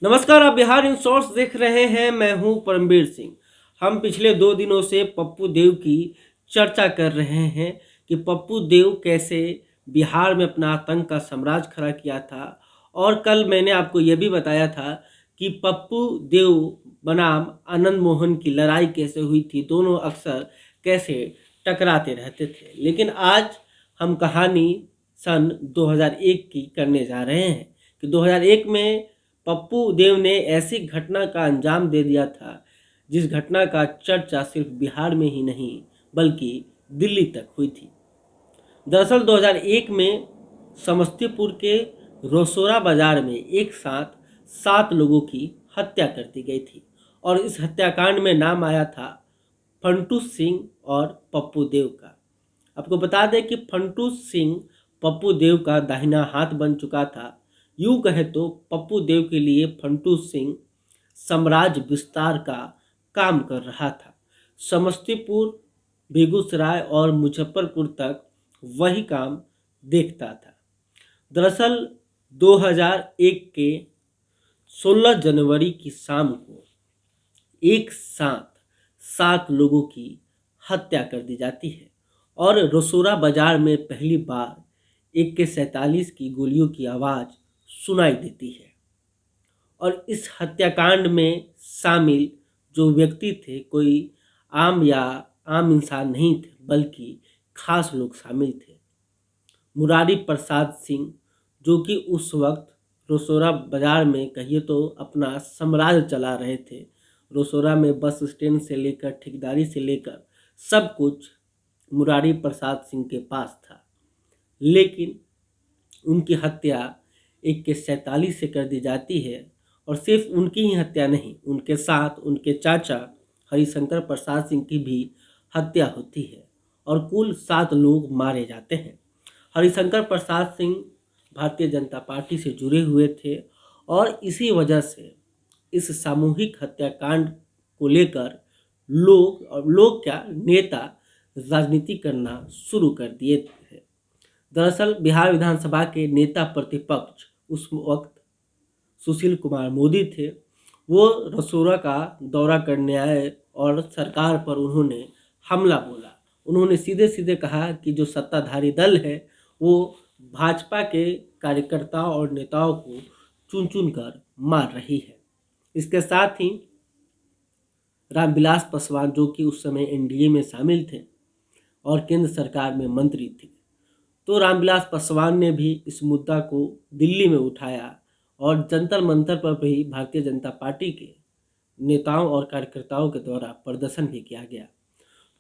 नमस्कार, आप Bihar in shorts देख रहे हैं। मैं हूं परमवीर सिंह। हम पिछले 2 दिनों से पप्पू देव की चर्चा कर रहे हैं कि पप्पू देव कैसे बिहार में अपना आतंक का साम्राज्य खड़ा किया था। और कल मैंने आपको यह भी बताया था कि पप्पू देव बनाम आनंद मोहन की लड़ाई कैसे हुई थी, दोनों अक्सर कैसे टकराते रहते थे। लेकिन आज हम कहानी सन 2001 की करने जा रहे हैं कि 2001 में पप्पू देव ने ऐसी घटना का अंजाम दे दिया था जिस घटना का चर्चा सिर्फ बिहार में ही नहीं बल्कि दिल्ली तक हुई थी। दरअसल 2001 में समस्तीपुर के रोसोरा बाजार में एक साथ 7 लोगों की हत्या कर दी गई थी और इस हत्याकांड में नाम आया था फंटू सिंह और पप्पू देव का। आपको बता दें कि फंटू सिंह पप्पू देव का दाहिना हाथ बन चुका था। यूं कहे तो पप्पू देव के लिए फंटू सिंह साम्राज्य विस्तार का काम कर रहा था। समस्तीपुर, बेगूसराय और मुजफ्फरपुर तक वही काम देखता था। दरअसल 2001 के 16 जनवरी की शाम को एक साथ 7 लोगों की हत्या कर दी जाती है और रोसोरा बाजार में पहली बार AK-47 की गोलियों की आवाज़ सुनाई देती है। और इस हत्याकांड में शामिल जो व्यक्ति थे, कोई आम इंसान नहीं थे बल्कि खास लोग शामिल थे। मुरारी प्रसाद सिंह, जो कि उस वक्त रोसोरा बाजार में कहिए तो अपना साम्राज्य चला रहे थे। रोसोरा में बस स्टैंड से लेकर ठेकेदारी से लेकर सब कुछ मुरारी प्रसाद सिंह के पास था। लेकिन उनकी हत्या AK-47 से कर दी जाती है। और सिर्फ उनकी ही हत्या नहीं, उनके साथ उनके चाचा हरिशंकर प्रसाद सिंह की भी हत्या होती है और कुल 7 लोग मारे जाते हैं। हरिशंकर प्रसाद सिंह भारतीय जनता पार्टी से जुड़े हुए थे और इसी वजह से इस सामूहिक हत्याकांड को लेकर लोग क्या, नेता राजनीति करना शुरू कर दिए थे। दरअसल बिहार विधानसभा के नेता प्रतिपक्ष उस वक्त सुशील कुमार मोदी थे। वो रोसोरा का दौरा करने आए और सरकार पर उन्होंने हमला बोला। उन्होंने सीधे सीधे कहा कि जो सत्ताधारी दल है वो भाजपा के कार्यकर्ताओं और नेताओं को चुन चुन कर मार रही है। इसके साथ ही रामविलास पासवान, जो कि उस समय NDA में शामिल थे और केंद्र सरकार में मंत्री थे, तो रामविलास पासवान ने भी इस मुद्दा को दिल्ली में उठाया और जंतर मंतर पर भी भारतीय जनता पार्टी के नेताओं और कार्यकर्ताओं के द्वारा प्रदर्शन भी किया गया।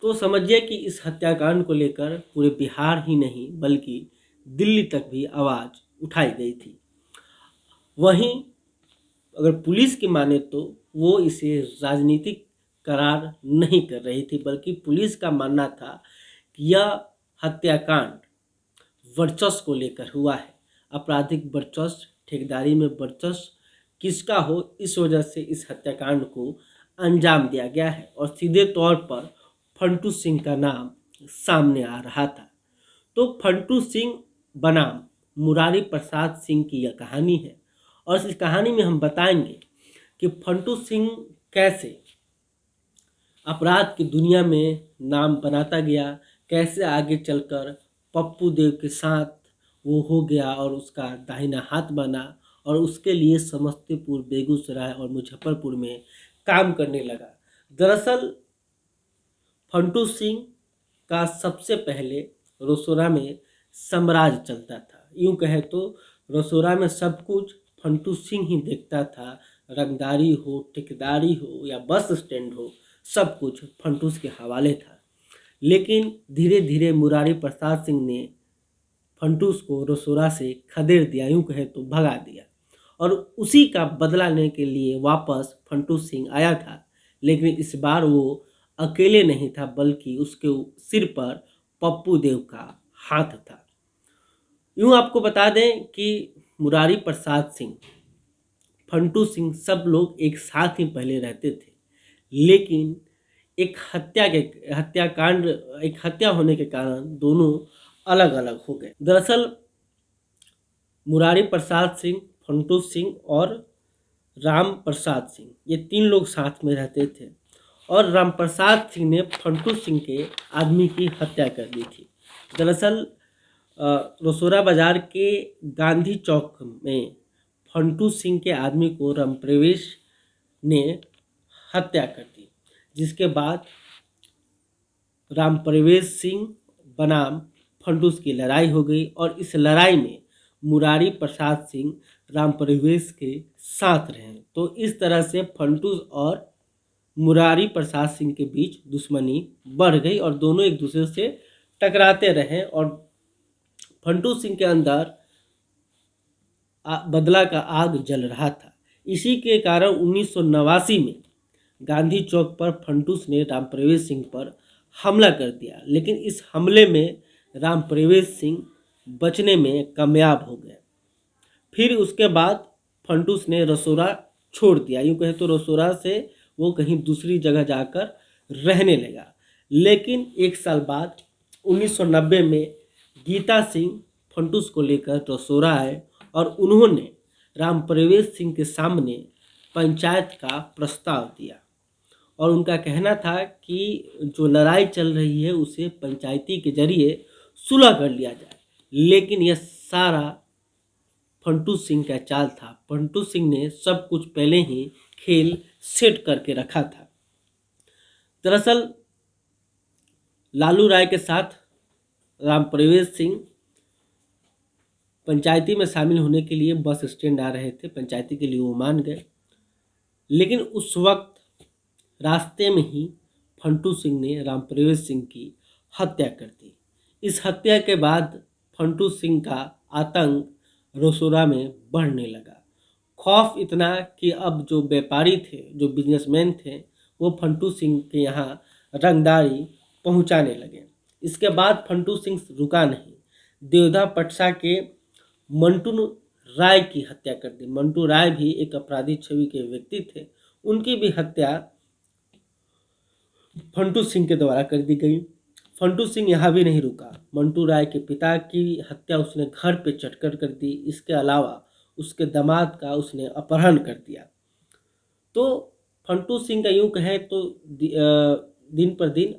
तो समझिए कि इस हत्याकांड को लेकर पूरे बिहार ही नहीं बल्कि दिल्ली तक भी आवाज़ उठाई गई थी। वहीं अगर पुलिस की माने तो वो इसे राजनीतिक करार नहीं कर रही थी, बल्कि पुलिस का मानना था कि यह हत्याकांड वर्चस्व को लेकर हुआ है। आपराधिक वर्चस्व, ठेकेदारी में वर्चस्व किसका हो, इस वजह से इस हत्याकांड को अंजाम दिया गया है और सीधे तौर पर फंटू सिंह का नाम सामने आ रहा था। तो फंटू सिंह बनाम मुरारी प्रसाद सिंह की यह कहानी है और इस कहानी में हम बताएंगे कि फंटू सिंह कैसे अपराध की दुनिया में नाम बनाता गया, कैसे आगे चलकर पप्पू देव के साथ वो हो गया और उसका दाहिना हाथ बना और उसके लिए समस्तीपुर, बेगूसराय और मुजफ्फरपुर में काम करने लगा। दरअसल फंटू सिंह का सबसे पहले रोसोरा में साम्राज्य चलता था। यूं कहे तो रोसोरा में सब कुछ फंटू सिंह ही देखता था। रंगदारी हो, ठेकेदारी हो या बस स्टैंड हो, सब कुछ फंटूस के हवाले था। लेकिन धीरे धीरे मुरारी प्रसाद सिंह ने फंटूस को रोसोरा से खदेड़ दिया, यूं कहे तो भगा दिया और उसी का बदला लेने के लिए वापस फंटू सिंह आया था। लेकिन इस बार वो अकेले नहीं था बल्कि उसके सिर पर पप्पू देव का हाथ था। यूं आपको बता दें कि मुरारी प्रसाद सिंह, फंटू सिंह सब लोग एक साथ ही पहले रहते थे, लेकिन एक हत्या होने के कारण दोनों अलग अलग हो गए। दरअसल मुरारी प्रसाद सिंह, फंटू सिंह और राम प्रसाद सिंह, ये 3 लोग साथ में रहते थे और राम प्रसाद सिंह ने फंटू सिंह के आदमी की हत्या कर दी थी। दरअसल रोसोरा बाजार के गांधी चौक में फंटू सिंह के आदमी को रामप्रवेश ने हत्या कर दी, जिसके बाद रामप्रवेश सिंह बनाम फंटूस की लड़ाई हो गई और इस लड़ाई में मुरारी प्रसाद सिंह रामप्रवेश के साथ रहे। तो इस तरह से फंटूस और मुरारी प्रसाद सिंह के बीच दुश्मनी बढ़ गई और दोनों एक दूसरे से टकराते रहे और फंटू सिंह के अंदर बदला का आग जल रहा था। इसी के कारण 1989 में गांधी चौक पर फंटूस ने रामप्रवेश सिंह पर हमला कर दिया, लेकिन इस हमले में रामप्रवेश सिंह बचने में कामयाब हो गए। फिर उसके बाद फंटूस ने रसोरा छोड़ दिया, यूँ कहे तो रसोरा से वो कहीं दूसरी जगह जाकर रहने लगा। लेकिन 1 साल बाद 1990 में गीता सिंह फंटूस को लेकर रसोरा आए और उन्होंने रामप्रवेश सिंह के सामने पंचायत का प्रस्ताव दिया और उनका कहना था कि जो लड़ाई चल रही है उसे पंचायती के जरिए सुलह कर लिया जाए। लेकिन यह सारा फंटू सिंह का चाल था। फंटू सिंह ने सब कुछ पहले ही खेल सेट करके रखा था। दरअसल लालू राय के साथ रामप्रवेश सिंह पंचायती में शामिल होने के लिए बस स्टैंड आ रहे थे, पंचायती के लिए वो मान गए। लेकिन उस वक्त रास्ते में ही फंटू सिंह ने रामप्रवेश सिंह की हत्या कर दी। इस हत्या के बाद फंटू सिंह का आतंक रोसोरा में बढ़ने लगा। खौफ इतना कि अब जो व्यापारी थे, जो बिजनेसमैन थे, वो फंटू सिंह के यहाँ रंगदारी पहुँचाने लगे। इसके बाद फंटू सिंह रुका नहीं, देवधा पटसा के मंटू राय की हत्या कर दी। मंटू राय भी एक अपराधी छवि के व्यक्ति थे, उनकी भी हत्या फंटू सिंह के द्वारा कर दी गई। फंटू सिंह यहाँ भी नहीं रुका, मंटू राय के पिता की हत्या उसने घर पे चढ़कर कर दी। इसके अलावा उसके दामाद का उसने अपहरण कर दिया। तो फंटू सिंह का यूँ कहें तो दिन पर दिन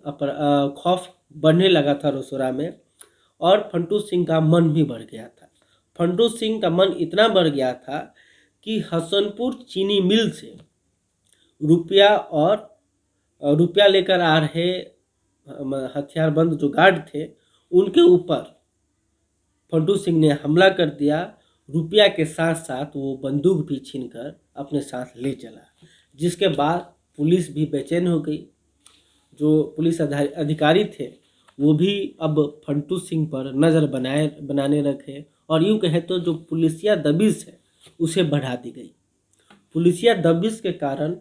खौफ बढ़ने लगा था रोसोरा में और फंटू सिंह का मन भी बढ़ गया था। फंटू सिंह का मन इतना बढ़ गया था कि हसनपुर चीनी मिल से रुपया लेकर आ रहे हथियारबंद जो गार्ड थे, उनके ऊपर फंटू सिंह ने हमला कर दिया। रुपया के साथ साथ वो बंदूक भी छीनकर अपने साथ ले चला, जिसके बाद पुलिस भी बेचैन हो गई। जो पुलिस अधिकारी थे वो भी अब फंटू सिंह पर नज़र बनाने रखे और यूँ कहे तो जो पुलिसिया दबिश है उसे बढ़ा दी गई। पुलिसिया दबिश के कारण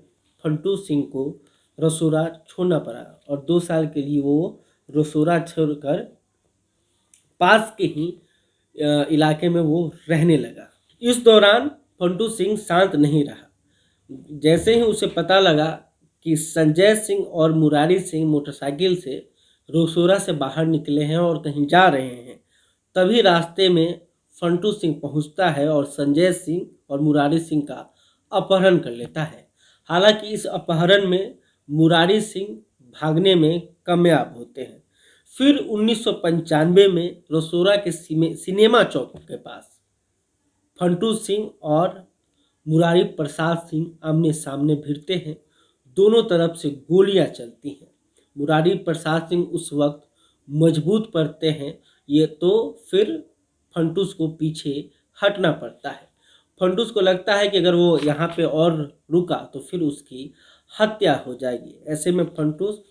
फंटू सिंह को रसोरा छोड़ना पड़ा और 2 साल के लिए वो रसोरा छोड़कर पास के ही इलाके में वो रहने लगा। इस दौरान फंटू सिंह शांत नहीं रहा। जैसे ही उसे पता लगा कि संजय सिंह और मुरारी सिंह मोटरसाइकिल से रोसोरा से बाहर निकले हैं और कहीं जा रहे हैं, तभी रास्ते में फंटू सिंह पहुंचता है और संजय सिंह और मुरारी सिंह का अपहरण कर लेता है। हालांकि इस अपहरण में मुरारी सिंह भागने में कामयाब होते हैं। फिर 1995 में रोसोरा के सिनेमा चौक के पास फंटू सिंह और मुरारी प्रसाद सिंह आमने सामने भिड़ते हैं। दोनों तरफ से गोलियां चलती हैं। मुरारी प्रसाद सिंह उस वक्त मजबूत पड़ते हैं, ये तो फिर फंटूस को पीछे हटना पड़ता है। फंटूस को लगता है कि अगर वो यहाँ पे और रुका तो फिर उसकी हत्या हो जाएगी। ऐसे में फंटूस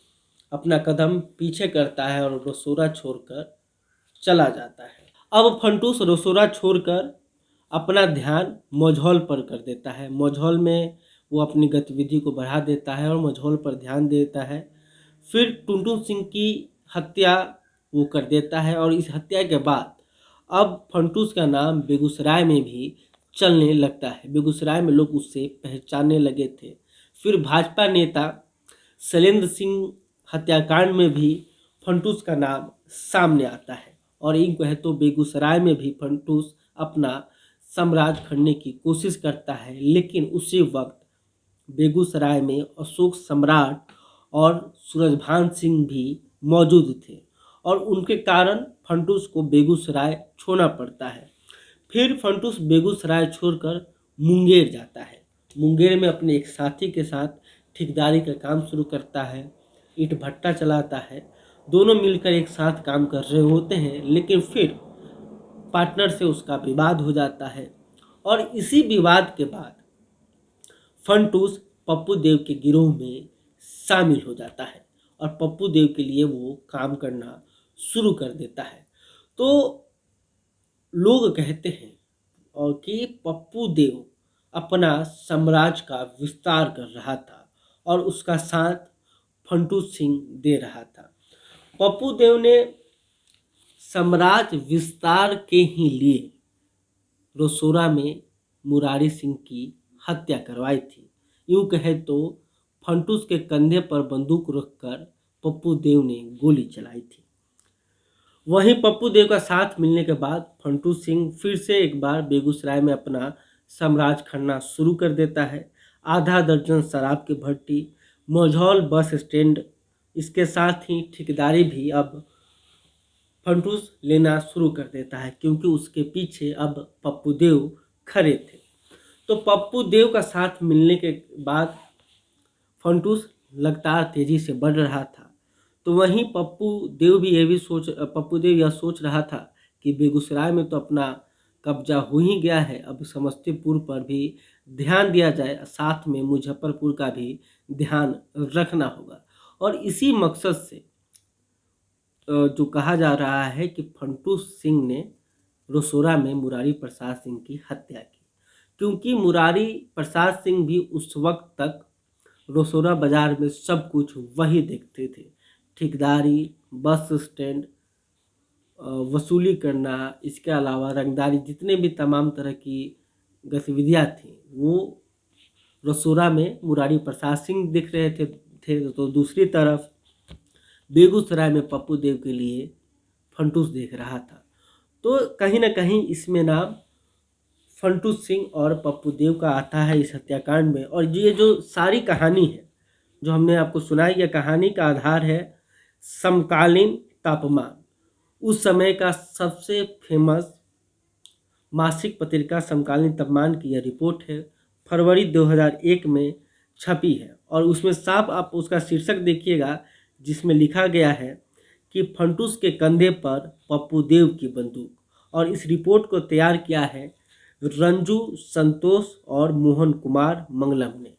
अपना कदम पीछे करता है और रोसोरा छोड़कर चला जाता है। अब फंटूस रोसोरा छोड़कर अपना ध्यान मझौल पर कर देता है। मझौल में वो अपनी गतिविधि को बढ़ा देता है और मझौल पर ध्यान देता है। फिर टुनटुन सिंह की हत्या वो कर देता है और इस हत्या के बाद अब फंटूस का नाम बेगूसराय में भी चलने लगता है। बेगूसराय में लोग उससे पहचानने लगे थे। फिर भाजपा नेता शैलेंद्र सिंह हत्याकांड में भी फंटूस का नाम सामने आता है और इन कहे तो बेगूसराय में भी फंटूस अपना साम्राज्य खड़ने की कोशिश करता है, लेकिन उसी वक्त बेगूसराय में अशोक सम्राट और सूरजभान सिंह भी मौजूद थे और उनके कारण फंटूस को बेगूसराय छोड़ना पड़ता है। फिर फंटूस बेगूसराय छोड़कर मुंगेर जाता है। मुंगेर में अपने एक साथी के साथ ठेकेदारी का काम शुरू करता है, ईंट भट्टा चलाता है। दोनों मिलकर एक साथ काम कर रहे होते हैं, लेकिन फिर पार्टनर से उसका विवाद हो जाता है और इसी विवाद के बाद फंटूस पप्पू देव के गिरोह में शामिल हो जाता है और पप्पू देव के लिए वो काम करना शुरू कर देता है। तो लोग कहते हैं और कि पप्पू देव अपना साम्राज्य का विस्तार कर रहा था और उसका साथ फंटूस सिंह दे रहा था। पप्पू देव ने साम्राज्य विस्तार के ही लिए रोसोरा में मुरारी सिंह की हत्या करवाई थी। यूं कहे तो फंटूस के कंधे पर बंदूक रखकर पप्पू देव ने गोली चलाई थी। वहीं पप्पू देव का साथ मिलने के बाद फंटूस सिंह फिर से एक बार बेगूसराय में अपना साम्राज्य खड़ना शुरू कर देता है। आधा दर्जन शराब की भट्टी, मझौल बस स्टैंड, इसके साथ ही ठेकेदारी भी अब फंटूस लेना शुरू कर देता है, क्योंकि उसके पीछे अब पप्पू देव खड़े थे। तो पप्पू देव का साथ मिलने के बाद फंटूस लगातार तेजी से बढ़ रहा था। तो वहीं पप्पू देव यह सोच रहा था कि बेगूसराय में तो अपना कब्जा हो ही गया है, अब समस्तीपुर पर भी ध्यान दिया जाए, साथ में मुजफ्फरपुर का भी ध्यान रखना होगा। और इसी मकसद से जो कहा जा रहा है कि फंटूस सिंह ने रोसोरा में मुरारी प्रसाद सिंह की हत्या की, क्योंकि मुरारी प्रसाद सिंह भी उस वक्त तक रोसोरा बाजार में सब कुछ वही देखते थे। ठेकेदारी, बस स्टैंड, वसूली करना, इसके अलावा रंगदारी, जितने भी तमाम तरह की गतिविधियां थी वो रोसोरा में मुरारी प्रसाद सिंह दिख रहे थे। तो दूसरी तरफ बेगूसराय में पप्पू देव के लिए फंटूस देख रहा था। तो कहीं ना कहीं इसमें नाम फंटूस सिंह और पप्पू देव का आता है इस हत्याकांड में। और ये जो सारी कहानी है जो हमने आपको सुनाई, यह कहानी का आधार है समकालीन तापमान। उस समय का सबसे फेमस मासिक पत्रिका समकालीन तापमान की यह रिपोर्ट है, फरवरी 2001 में छपी है। और उसमें साफ आप उसका शीर्षक देखिएगा, जिसमें लिखा गया है कि फंटूस के कंधे पर पप्पू देव की बंदूक। और इस रिपोर्ट को तैयार किया है रंजू, संतोष और मोहन कुमार मंगलम ने।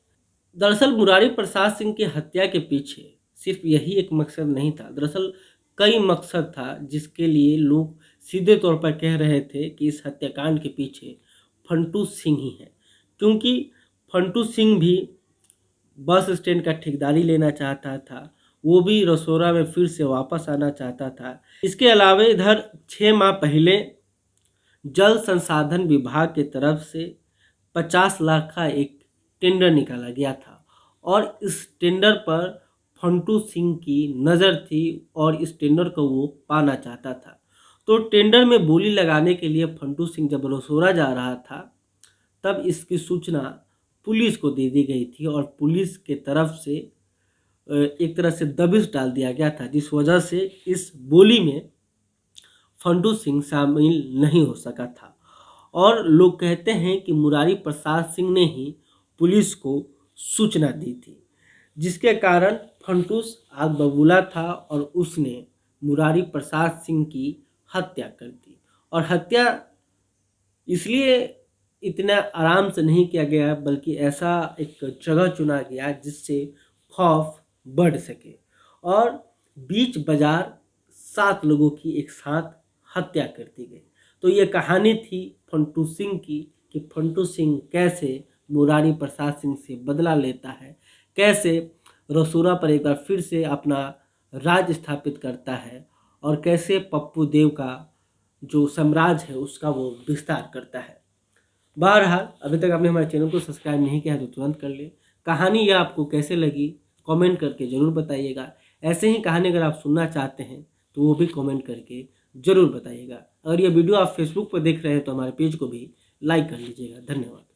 दरअसल मुरारी प्रसाद सिंह की हत्या के पीछे सिर्फ यही एक मकसद नहीं था, दरअसल कई मकसद था, जिसके लिए लोग सीधे तौर पर कह रहे थे कि इस हत्याकांड के पीछे फंटूस सिंह ही है। क्योंकि फंटूस सिंह भी बस स्टैंड का ठेकेदारी लेना चाहता था, वो भी रोसोरा में फिर से वापस आना चाहता था। इसके अलावा इधर 6 माह पहले जल संसाधन विभाग की तरफ से 50 लाख का एक टेंडर निकाला गया था और इस टेंडर पर फंटूस सिंह की नज़र थी और इस टेंडर को वो पाना चाहता था। तो टेंडर में बोली लगाने के लिए फंटूस सिंह जब रोसोरा जा रहा था, तब इसकी सूचना पुलिस को दे दी गई थी और पुलिस के तरफ से एक तरह से दबिश डाल दिया गया था, जिस वजह से इस बोली में फंटूस सिंह शामिल नहीं हो सका था। और लोग कहते हैं कि मुरारी प्रसाद सिंह ने ही पुलिस को सूचना दी थी, जिसके कारण फंटूस आग बबूला था और उसने मुरारी प्रसाद सिंह की हत्या कर दी। और हत्या इसलिए इतना आराम से नहीं किया गया, बल्कि ऐसा एक जगह चुना गया जिससे खौफ बढ़ सके। और बीच बाजार 7 लोगों की एक साथ हत्या कर दी गई। तो ये कहानी थी फंटूस सिंह की कि फंटूस सिंह कैसे मुरारी प्रसाद सिंह से बदला लेता है, कैसे रोसोरा पर एक बार फिर से अपना राज स्थापित करता है और कैसे पप्पू देव का जो साम्राज्य है उसका वो विस्तार करता है। बहरहाल अभी तक आपने हमारे चैनल को सब्सक्राइब नहीं किया है तो तुरंत कर ले। कहानी यह आपको कैसे लगी कमेंट करके ज़रूर बताइएगा। ऐसे ही कहानी अगर आप सुनना चाहते हैं तो वो भी कमेंट करके ज़रूर बताइएगा। अगर ये वीडियो आप फेसबुक पर देख रहे हैं तो हमारे पेज को भी लाइक कर लीजिएगा। धन्यवाद।